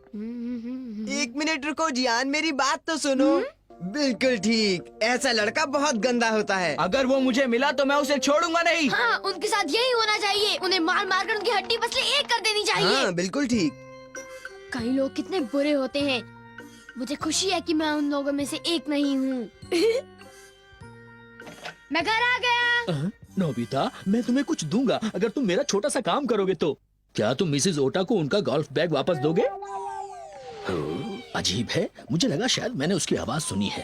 एक मिनट रुको जियान, मेरी बात तो सुनो। बिल्कुल ठीक, ऐसा लड़का बहुत गंदा होता है। अगर वो मुझे मिला तो मैं उसे छोड़ूंगा नहीं। हाँ, उनके साथ यही होना चाहिए। उन्हें मार मार कर उनकी हड्डी पसली एक कर देनी चाहिए। हाँ बिल्कुल ठीक। कई लोग कितने बुरे होते हैं। मुझे खुशी है कि मैं उन लोगों में से एक नहीं हूँ। मैं घर आ गया। नोबिता, मैं तुम्हें कुछ दूंगा अगर तुम मेरा छोटा सा काम करोगे तो। क्या तुम मिसेज ओटा को उनका गोल्फ बैग वापस दोगे? अजीब है, मुझे लगा शायद मैंने उसकी आवाज सुनी है।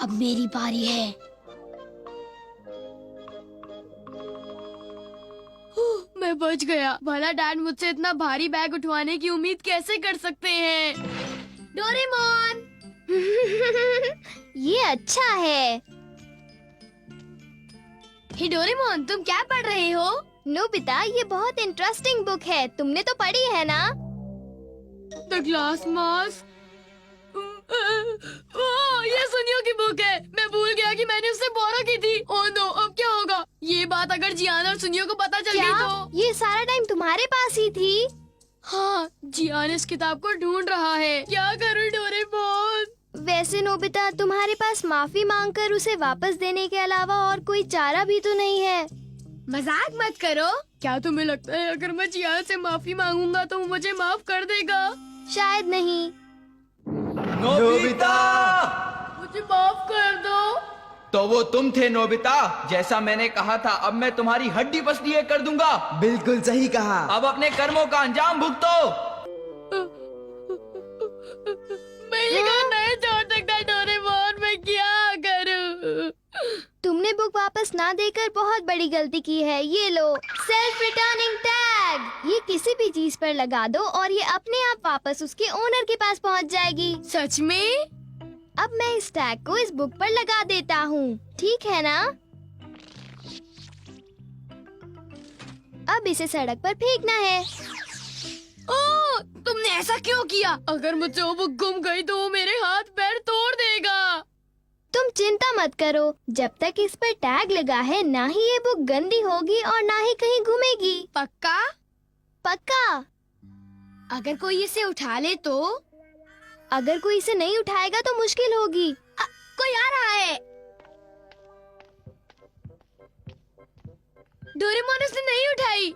अब मेरी बारी है। मैं बच गया। भला डैड मुझसे इतना भारी बैग उठवाने की उम्मीद कैसे कर सकते हैं? डोरेमोन। ये अच्छा है। हे डोरेमोन, तुम क्या पढ़ रहे हो? नोबिता, ये बहुत इंटरेस्टिंग बुक है। तुमने तो पढ़ी है ना? The glass mask. ये सुनियो की बुक है। मैं भूल गया कि मैंने उससे बोरो की थी। ओह नो, अब क्या होगा? ये बात अगर जियान और सुनियो को पता चल गई तो? ये सारा टाइम तुम्हारे पास ही थी? हाँ, जियान इस किताब को ढूंढ रहा है। क्या करूं डोरेमोन? वैसे नोबिता, तुम्हारे पास माफी मांगकर उसे वापस देने के अलावा और कोई चारा भी तो नहीं है। मजाक मत करो। क्या तुम्हें लगता है अगर मैं जियान से माफी मांगूंगा तो वो मुझे माफ कर देगा? शायद नहीं। नोबिता, मुझे माफ कर दो। तो वो तुम थे नोबिता। जैसा मैंने कहा था, अब मैं तुम्हारी हड्डी पसली एक कर दूंगा। बिल्कुल सही कहा। अब अपने कर्मों का अंजाम भुगतो। मैं ये घर नहीं छोड़ सकता डोरेमोन। मैं क्या करूं? तुमने बुक वापस ना देकर बहुत बड़ी गलती की है। ये लो, सेल्फ रिटर्निंग टैग। ये किसी भी चीज पर लगा दो और ये अपने आप वापस उसके ओनर के पास पहुंच जाएगी। सच में? अब मैं इस टैग को इस बुक पर लगा देता हूँ, ठीक है ना? अब इसे सड़क पर फेंकना है। ओह, तुमने ऐसा क्यों किया? अगर मुझसे वो बुक गुम गई तो वो मेरे हाथ पैर तोड़ देगा। तुम चिंता मत करो। जब तक इस पर टैग लगा है, ना ही ये बुक गंदी होगी और ना ही कहीं घूमेगी। पक्का? पक्का। अगर कोई इसे उठा ले तो? अगर कोई इसे नहीं उठाएगा तो मुश्किल होगी। कोई आ रहा है। डोरेमोन उसने नहीं उठाई।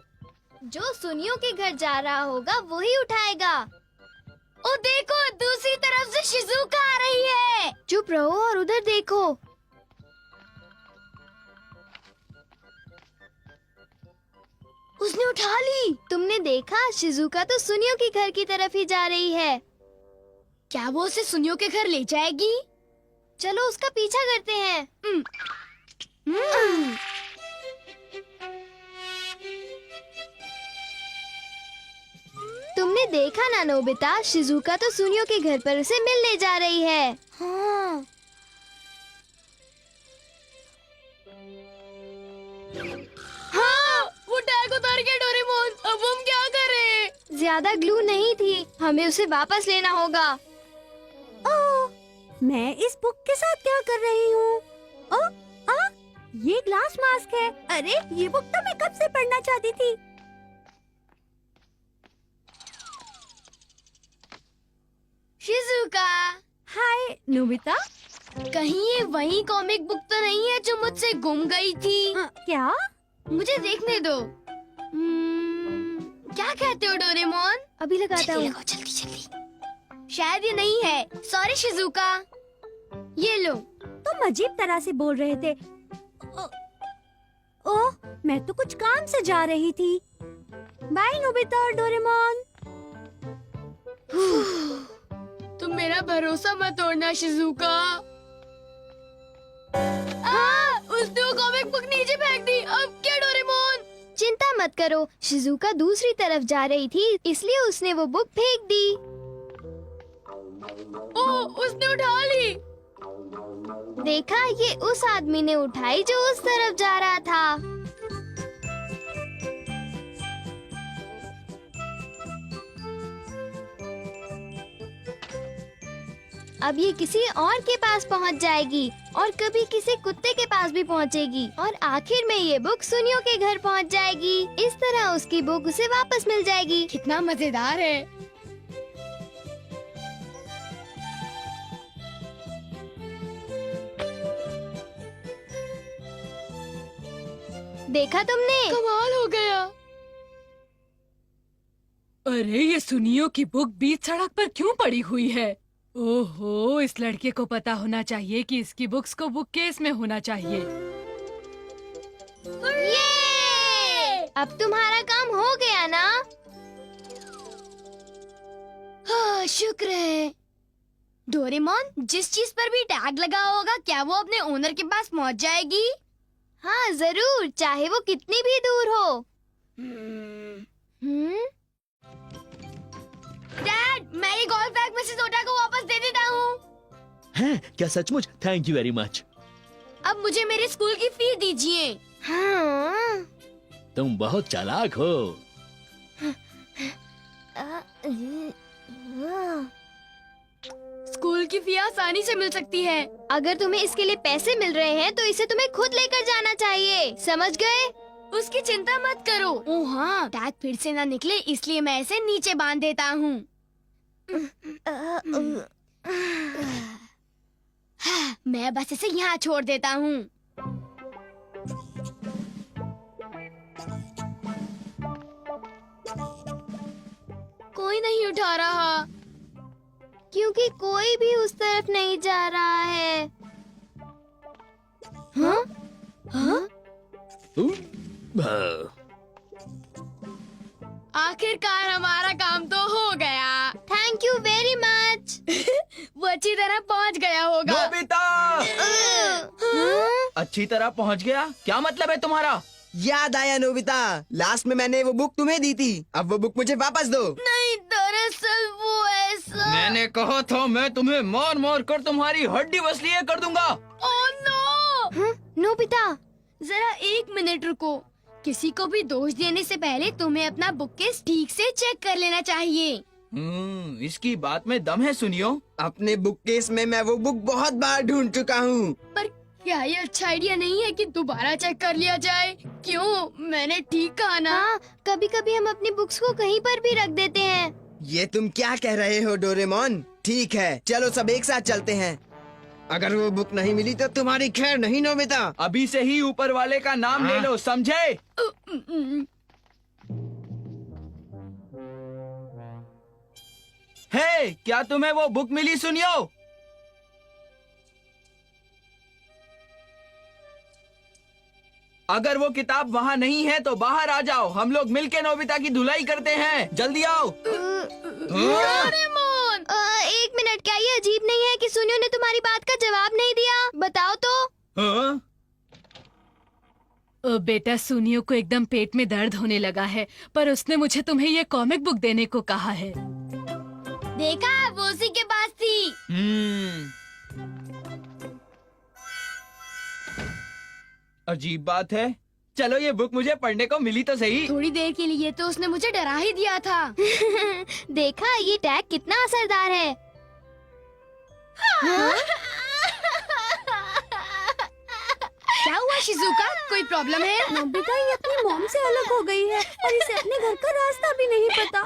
जो सुनियो के घर जा रहा होगा वही उठाएगा। ओ देखो, दूसरी तरफ से शिजुका आ रही है। चुप रहो और उधर देखो। उसने उठा ली। तुमने देखा? शिजुका तो सुनियो के घर की तरफ ही जा रही है। क्या वो उसे सुनियो के घर ले जाएगी? चलो उसका पीछा करते हैं। तुमने देखा ना नोबिता, शिजुका तो सुनियो के घर पर उसे मिलने जा रही है। हाँ। हाँ, वो टैग उतार गया डोरेमोन। अब हम क्या करें? ज्यादा ग्लू नहीं थी, हमें उसे वापस लेना होगा। ओह, मैं इस बुक के साथ क्या कर रही हूँ? ओह, ये ग्लास मास्क है। अरे, ये बुक तो मैं कब से पढ़ना चाहती थी। शिजुका। हाय नोबिता। कहीं ये वही कॉमिक बुक तो नहीं है जो मुझसे गुम गई थी? क्या? मुझे देखने दो। क्या कहते हो डोरेमोन? अभी लगाता हूँ। जल्दी जल्दी। शायद ये नहीं है। Sorry Shizuka. ये लो। तुम अजीब तरह से बोल रहे थे। ओह, मैं तो कुछ काम से जा रही थी। बाय नोबिता और डोरेमोन। तुम मेरा भरोसा मत तोड़ना शिजुका। उसने वो कॉमिक बुक नीचे फेंक दी। अब क्या डोरेमोन? चिंता मत करो, शिजुका दूसरी तरफ जा रही थी, इसलिए उसने वो बुक फेंक दी। ओह, उसने उठा ली। देखा, ये उस आदमी ने उठाई जो उस तरफ जा रहा था। अब ये किसी और के पास पहुंच जाएगी और कभी किसी कुत्ते के पास भी पहुंचेगी और आखिर में ये बुक सुनियो के घर पहुंच जाएगी। इस तरह उसकी बुक उसे वापस मिल जाएगी। कितना मजेदार है। देखा तुमने? कमाल हो गया। अरे ये सुनियो की बुक बीच सड़क पर क्यों पड़ी हुई है? ओहो, इस लड़के को पता होना चाहिए कि इसकी बुक्स को बुक केस में होना चाहिए। ये! अब तुम्हारा काम हो गया ना? हाँ, शुक्र है। डोरेमोन, जिस चीज पर भी टैग लगा होगा क्या वो अपने ओनर के पास पहुंच जाएगी? हाँ जरूर, चाहे वो कितनी भी दूर हो। डैड, मैं ये गोल्फ बैग मिसेस ओटा को वापस दे देता हूँ। हैं? क्या सचमुच? Thank you very much. अब मुझे मेरे स्कूल की फी दीजिए। हाँ। तुम बहुत चालाक हो। स्कूल की फी आसानी से मिल सकती है। अगर तुम्हें इसके लिए पैसे मिल रहे हैं तो इसे तुम्हें खुद लेकर जाना चाहिए, समझ गए? उसकी चिंता मत करो। ओह हाँ, टैग फिर से ना निकले इसलिए मैं इसे नीचे बांध देता हूँ। मैं बस इसे यहाँ छोड़ देता हूँ। कोई नहीं उठा रहा। क्योंकि कोई भी उस तरफ नहीं जा रहा है। हाँ? हाँ? आखिरकार हमारा काम तो हो गया। Thank you very much. वो अच्छी तरह पहुंच गया होगा। नोबिता! हाँ? अच्छी तरह पहुंच गया? क्या मतलब है तुम्हारा? याद आया नोबिता, लास्ट में मैंने वो बुक तुम्हें दी थी, अब वो बुक मुझे वापस दो। नहीं, दरअसल वो ऐसा। मैंने कहा था मैं तुम्हें मार मार कर तुम्हारी हड्डी वसलिए कर दूंगा। Oh no! हाँ? नोबिता, जरा 1 मिनट रुको। किसी को भी दोष देने से पहले तुम्हें अपना बुक केस ठीक से चेक कर लेना चाहिए। इसकी बात में दम है सुनियो। अपने बुक केस में मैं वो बुक बहुत बार ढूंढ चुका हूँ। पर क्या ये अच्छा आइडिया नहीं है कि दोबारा चेक कर लिया जाए? क्यों, मैंने ठीक कहा ना? हाँ, कभी कभी हम अपनी बुक्स को कहीं पर भी रख देते हैं। ये तुम क्या कह रहे हो डोरेमोन? ठीक है, चलो सब एक साथ चलते हैं। अगर वो बुक नहीं मिली तो तुम्हारी खैर नहीं नोबिता। अभी से ही ऊपर वाले का नाम ले लो, समझे? हे, क्या तुम्हें वो बुक मिली सुनियो? अगर वो किताब वहाँ नहीं है तो बाहर आ जाओ, हम लोग मिलके नोबिता की धुलाई करते हैं। जल्दी आओ। डोरेमोन! 1 मिनट, क्या ये अजीब नहीं है कि सुनियो ने तुम्हारी बात का जवाब नहीं दिया? बताओ तो। हाँ? बेटा, सुनियो को एकदम पेट में दर्द होने लगा है, पर उसने मुझे तुम्हें ये कॉमिक बुक देने को कहा है। देखा, वो उसी के पास थी। अजीब बात है। चलो ये बुक मुझे पढ़ने को मिली तो सही। थोड़ी देर के लिए तो उसने मुझे डरा ही दिया था। देखा, ये टैग कितना असरदार है। हाँ? क्या हुआ शिजुका, कोई प्रॉब्लम है? नोबिता ये अपनी मॉम से अलग हो गई है और इसे अपने घर का रास्ता भी नहीं पता।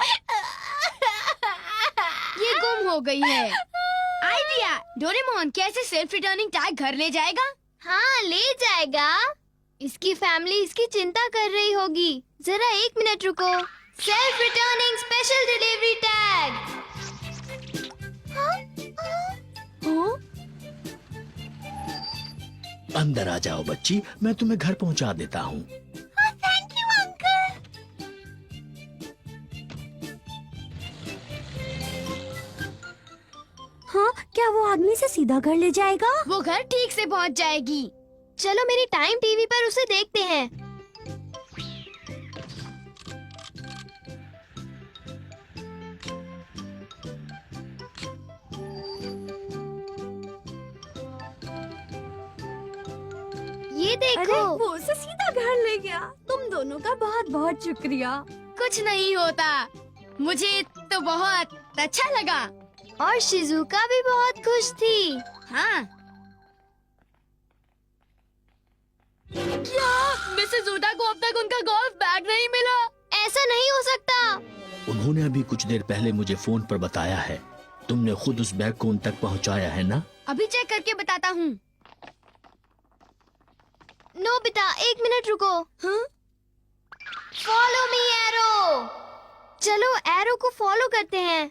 ये गुम हो गई है। आइडिया! डोरेमोन कैसे सेल्फ रिटर्निंग टैग घर ले जाएगा? हाँ, ले जाएगा। इसकी फैमिली इसकी चिंता कर रही होगी। जरा 1 मिनट रुको। Self returning special delivery tag. अंदर आ जाओ बच्ची, मैं तुम्हें घर पहुंचा देता हूँ। Thank you uncle. हाँ, क्या वो आदमी से सीधा घर ले जाएगा? वो घर ठीक से पहुंच जाएगी। चलो मेरी टाइम टीवी पर उसे देखते हैं। ये अरे देखो। वो उसे सीधा घर ले गया। तुम दोनों का बहुत बहुत शुक्रिया। कुछ नहीं होता, मुझे तो बहुत अच्छा लगा। और शिजुका भी बहुत खुश थी। हाँ। क्या मिसेस ओटा को अब तक उनका गोल्फ बैग नहीं मिला? ऐसा नहीं हो सकता। उन्होंने अभी कुछ देर पहले मुझे फोन पर बताया है। तुमने खुद उस बैग को उन तक पहुंचाया है ना? अभी चेक करके बताता हूँ। नोबिता, 1 मिनट रुको। Follow me arrow. चलो एरो को फॉलो करते हैं।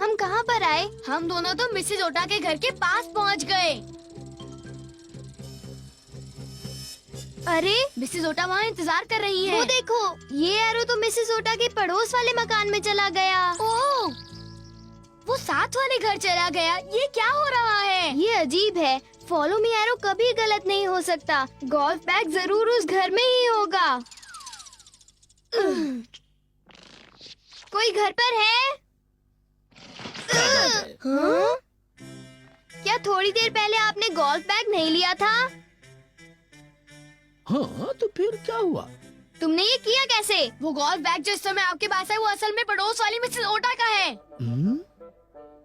हम कहाँ पर आए? हम दोनों तो मिसेज ओटा के घर के पास पहुंच गए। अरे मिसेज ओटा वहाँ इंतजार कर रही है। वो देखो, ये एरो तो मिसेस ओटा के पड़ोस वाले मकान में चला गया। ओह, वो साथ वाले घर चला गया। ये क्या हो रहा है? ये अजीब है। फॉलो मी एरो कभी गलत नहीं हो सकता। गोल्फ बैग जरूर उस घर में ही होगा। कोई घर पर है? हाँ? क्या थोड़ी देर पहले आपने गोल्फ बैग नहीं लिया था? हाँ, तो फिर क्या हुआ? तुमने ये किया कैसे? वो गोल्फ बैग जो इस समय आपके पास है वो असल में पड़ोस वाली मिसेज ओटा का है।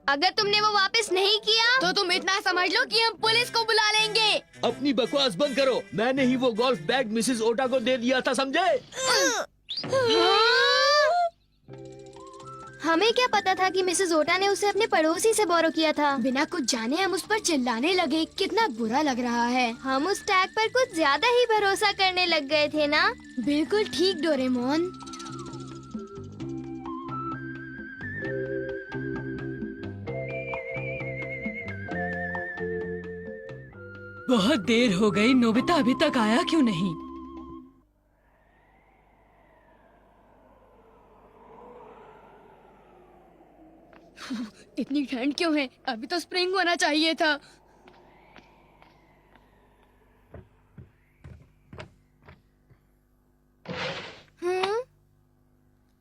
अगर तुमने वो वापस नहीं किया तो तुम इतना समझ लो कि हम पुलिस को बुला लेंगे। अपनी बकवास बंद करो। मैंने ही वो गोल्फ बैग मिसेस ओटा को दे दिया था, समझे? हमें क्या पता था कि मिसेस ओटा ने उसे अपने पड़ोसी से बोरो किया था। बिना कुछ जाने हम उस पर चिल्लाने लगे। कितना बुरा लग रहा है। हम उस टैग पर कुछ ज्यादा ही भरोसा करने लग गए थे ना? बिल्कुल ठीक डोरेमोन। बहुत देर हो गई, नोबिता अभी तक आया क्यों नहीं? इतनी ठंड क्यों है? अभी तो स्प्रिंग होना चाहिए था।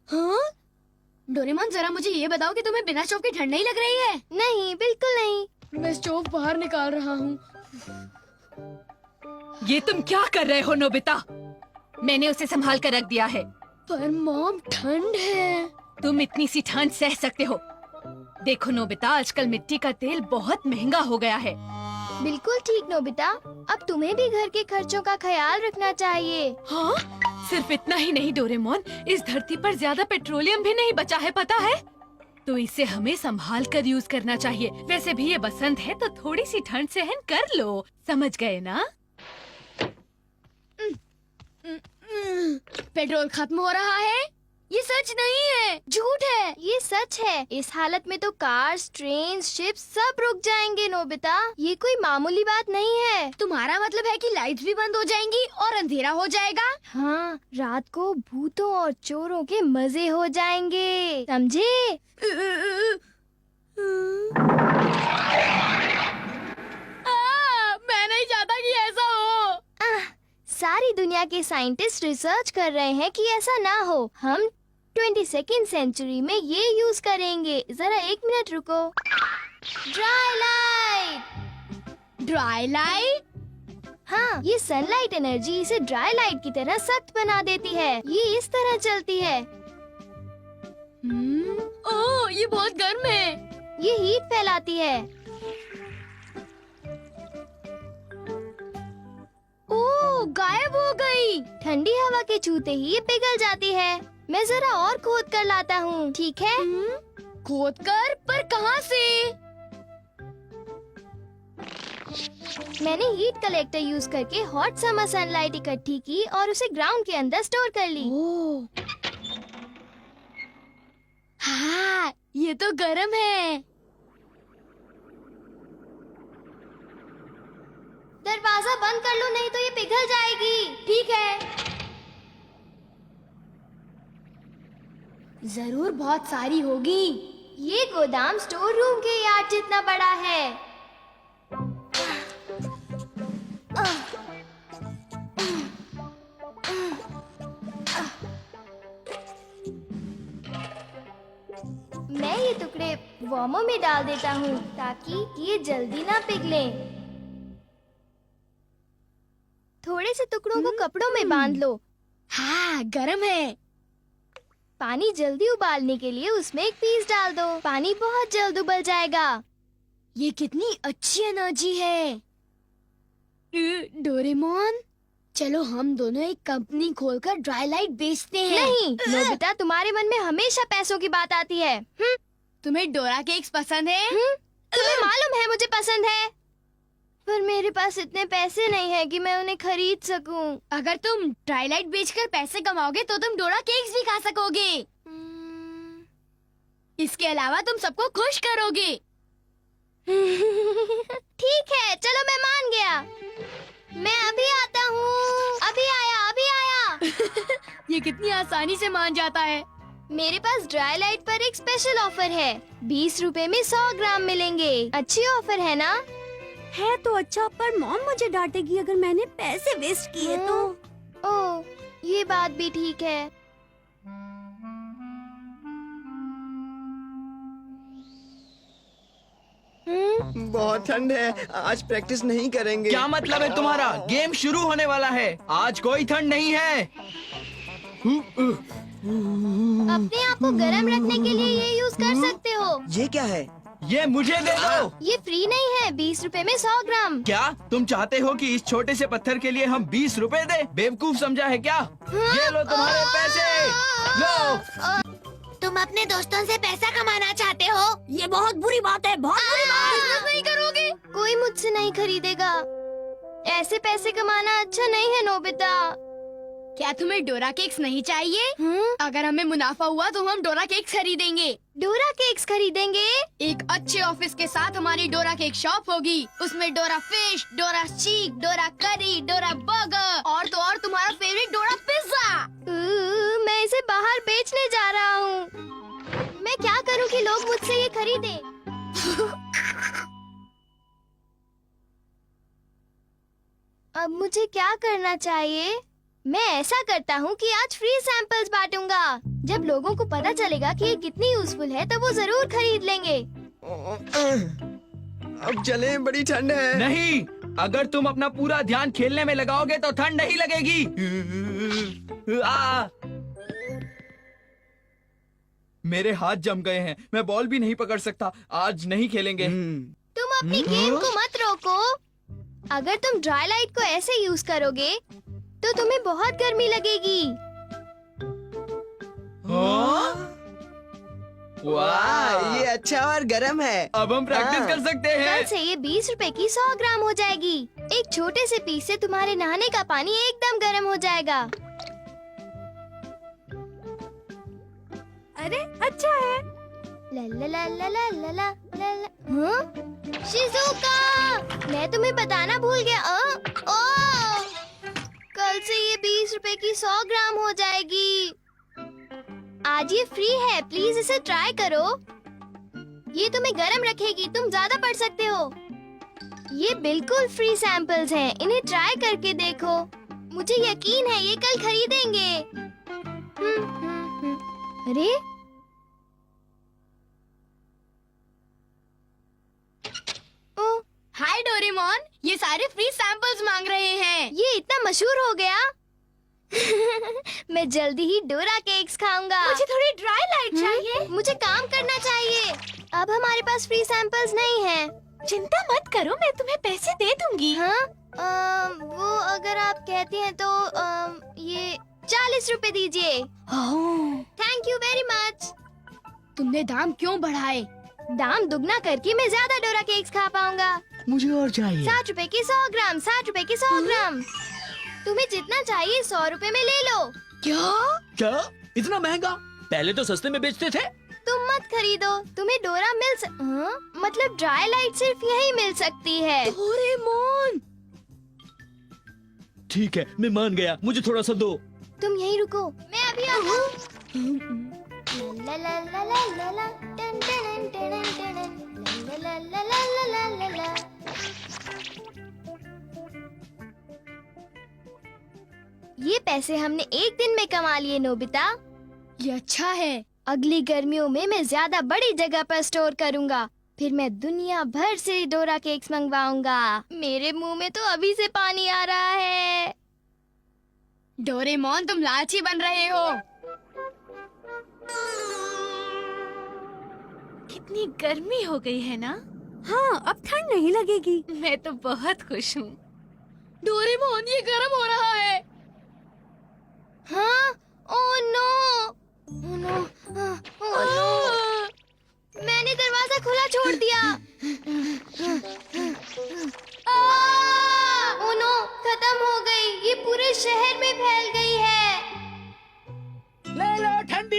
हाँ? डोरेमोन, जरा मुझे ये बताओ कि तुम्हें बिना स्टोव की ठंड नहीं लग रही है? नहीं, बिल्कुल नहीं। मैं स्टोव बाहर निकाल रहा हूँ। ये तुम क्या कर रहे हो नोबिता? मैंने उसे संभाल कर रख दिया है। पर मॉम, ठंड है। तुम इतनी सी ठंड सह सकते हो। देखो नोबिता, आजकल मिट्टी का तेल बहुत महंगा हो गया है। बिल्कुल ठीक नोबिता। अब तुम्हें भी घर के खर्चों का ख्याल रखना चाहिए। हाँ? सिर्फ इतना ही नहीं डोरेमोन, इस धरती पर ज्यादा पेट्रोलियम भी नहीं बचा है, पता है? तो इसे हमें संभाल कर यूज करना चाहिए। वैसे भी ये बसंत है तो थोड़ी सी ठंड सहन कर लो, समझ गए ना? पेट्रोल खत्म हो रहा है? ये सच नहीं है, झूठ है। ये सच है। इस हालत में तो कार्स, ट्रेन, शिप सब रुक जाएंगे नोबिता। ये कोई मामूली बात नहीं है। तुम्हारा मतलब है कि लाइट्स भी बंद हो जाएंगी और अंधेरा हो जाएगा? हाँ, रात को भूतों और चोरों के मजे हो जाएंगे, समझे? मैं नहीं चाहता कि ऐसा हो। सारी दुनिया के साइंटिस्ट रिसर्च कर रहे हैं कि ऐसा ना हो। हम 22nd सेंचुरी में ये यूज करेंगे। जरा 1 मिनट रुको। Dry light. Dry light? हाँ, ये सनलाइट एनर्जी इसे ड्राई लाइट की तरह सख्त बना देती है। ये इस तरह चलती है। ओह, ये बहुत गर्म है। ये हीट फैलाती है। ओह, गायब हो गई। ठंडी हवा के छूते ही ये पिघल जाती है। मैं जरा और खोद कर लाता हूँ, ठीक है? खोद कर? पर कहाँ से? मैंने हीट कलेक्टर यूज करके हॉट समर सनलाइट इकट्ठी की और उसे ग्राउंड के अंदर स्टोर कर ली। ओह, हाँ, ये तो गर्म है। दरवाजा बंद कर लो, नहीं तो ये पिघल जाएगी। ठीक है। जरूर बहुत सारी होगी। ये गोदाम स्टोर रूम के यार्ड जितना बड़ा है। मैं ये टुकड़े वॉर्मो में डाल देता हूँ ताकि ये जल्दी ना पिघलें। थोड़े से टुकड़ों को कपड़ों में बांध लो। हाँ, गर्म है। पानी जल्दी उबालने के लिए उसमें एक पीस डाल दो। पानी बहुत जल्द उबल जाएगा। ये कितनी अच्छी एनर्जी है। डोरेमोन, चलो हम दोनों एक कंपनी खोलकर ड्राई लाइट बेचते हैं। नहीं नोबिता, तुम्हारे मन में हमेशा पैसों की बात आती है। तुम्हें डोरा केक्स पसंद है? तुम्हें मालूम है मुझे पसंद है, पर मेरे पास इतने पैसे नहीं है कि मैं उन्हें खरीद सकूं। अगर तुम ट्राइलाइट बेचकर पैसे कमाओगे तो तुम डोरा केक्स भी खा सकोगे। इसके अलावा तुम सबको खुश करोगे। ठीक है, चलो मैं मान गया। मैं अभी आता हूँ। अभी आया। ये कितनी आसानी से मान जाता है। मेरे पास ड्राई लाइट पर एक स्पेशल ऑफर है। 20 रुपए में 100 ग्राम मिलेंगे। अच्छी ऑफर है ना? है तो अच्छा, पर मॉम मुझे डांटेगी अगर मैंने पैसे वेस्ट किए तो। ओह, ये बात भी ठीक है। बहुत ठंड है, आज प्रैक्टिस नहीं करेंगे। क्या मतलब है तुम्हारा? गेम शुरू होने वाला है, आज कोई ठंड नहीं है। अपने आप को गर्म रखने के लिए ये यूज कर सकते हो। ये क्या है? ये मुझे दे दो। ये फ्री नहीं है, 20 रुपए में 100 ग्राम। क्या तुम चाहते हो कि इस छोटे से पत्थर के लिए हम 20 रुपए दे? बेवकूफ समझा है क्या? ये लो तुम्हारे पैसे। लो। तुम अपने दोस्तों से पैसा कमाना चाहते हो? ये बहुत बुरी बात है, बहुत बुरी बात। बिजनेस नहीं करोगे? कोई मुझसे नहीं खरीदेगा। ऐसे पैसे कमाना अच्छा नहीं है नोबिता। क्या तुम्हें डोरा केक्स नहीं चाहिए? अगर हमें मुनाफा हुआ तो हम डोरा केक्स खरीदेंगे। डोरा केक्स खरीदेंगे? एक अच्छे ऑफिस के साथ हमारी डोरा केक शॉप होगी। उसमें डोरा फिश, डोरा चीक, डोरा करी, डोरा बर्गर और तो और तुम्हारा फेवरेट डोरा पिज्जा। मैं इसे बाहर बेचने जा रहा हूँ। मैं क्या करूँ कि लोग मुझसे ये खरीदें? अब मुझे क्या करना चाहिए? मैं ऐसा करता हूँ कि आज फ्री सैंपल्स बांटूंगा। जब लोगों को पता चलेगा कि ये कितनी यूजफुल है तो वो जरूर खरीद लेंगे। अब चलें, बड़ी ठंड है। नहीं, अगर तुम अपना पूरा ध्यान खेलने में लगाओगे तो ठंड नहीं लगेगी। मेरे हाथ जम गए हैं, मैं बॉल भी नहीं पकड़ सकता। आज नहीं खेलेंगे। तुम अपनी गेम को मत रोको। अगर तुम ड्राई लाइट को ऐसे यूज करोगे तो तुम्हें बहुत गर्मी लगेगी। वाह, ये अच्छा और गर्म है। अब हम प्रैक्टिस हाँ। कर सकते कल हैं। से ये 20 रुपए की 100 ग्राम हो जाएगी। एक छोटे से पीस से तुम्हारे नहाने का पानी एकदम गर्म हो जाएगा। अरे अच्छा है। ला ला ला ला ला ला ला ला ला। हाँ? शिज़ुका, मैं तुम्हें बताना भूल गया। कल से ये 20 रुपए की 100 ग्राम हो जाएगी। आज ये फ्री है, प्लीज इसे ट्राई करो। ये तुम्हें गर्म रखेगी, तुम ज्यादा पढ़ सकते हो। ये बिल्कुल फ्री सैंपल्स हैं, इन्हें ट्राई करके देखो। मुझे यकीन है ये कल खरीदेंगे। अरे ओ, हाय डोरेमोन, ये सारे फ्री सैंपल्स मांग रहे हैं। ये इतना मशहूर हो गया। मैं जल्दी ही डोरा केक्स खाऊंगा। मुझे थोड़ी ड्राई लाइट चाहिए। मुझे काम करना चाहिए। अब हमारे पास फ्री सैंपल्स नहीं हैं। चिंता मत करो, मैं तुम्हें पैसे दे दूंगी। हाँ? वो अगर आप कहती हैं तो ये 40 रुपए दीजिए। Thank you very much. तुमने दाम क्यों बढ़ाए? दाम दुगना करके मैं ज्यादा डोरा केक्स खा पाऊंगा। मुझे और चाहिए। 60 रुपए की 100 ग्राम, 60 रुपए की 100 ग्राम। तुम्हें जितना चाहिए 100 रुपए में ले लो। क्या इतना महंगा? पहले तो सस्ते में बेचते थे। तुम मत खरीदो, तुम्हें डोरा मतलब ड्राई लाइट सिर्फ यही मिल सकती है। डोरेमोन, ठीक है, मैं मान गया, मुझे थोड़ा सा दो। तुम यहीं रुको, मैं अभी आता हूँ। ला ला ला ला ला ला, टन टन टन टन, ला ला ला ला ला ला ला। ये पैसे हमने एक दिन में कमा लिए नोबिता। ये अच्छा है। अगली गर्मियों में मैं ज्यादा बड़ी जगह पर स्टोर करूंगा। फिर मैं दुनिया भर से डोरा केक्स मंगवाऊंगा। मेरे मुंह में तो अभी से पानी आ रहा है। डोरेमोन, तुम लालची बन रहे हो। कितनी गर्मी हो गई है ना? हाँ, अब ठंड नहीं लगेगी। मैं तो बहुत खुश हूँ। डोरेमोन, ये गर्म हो रहा है। हाँ? Oh no, oh no, oh no. मैंने दरवाजा खुला छोड़ दिया।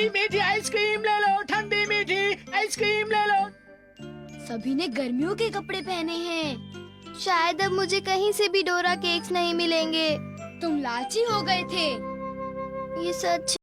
मीठी मीठी आइसक्रीम ले लो, ठंडी मीठी आइसक्रीम ले लो। सभी ने गर्मियों के कपड़े पहने हैं। शायद अब मुझे कहीं से भी डोरा केक्स नहीं मिलेंगे। तुम लालची हो गए थे। ये सच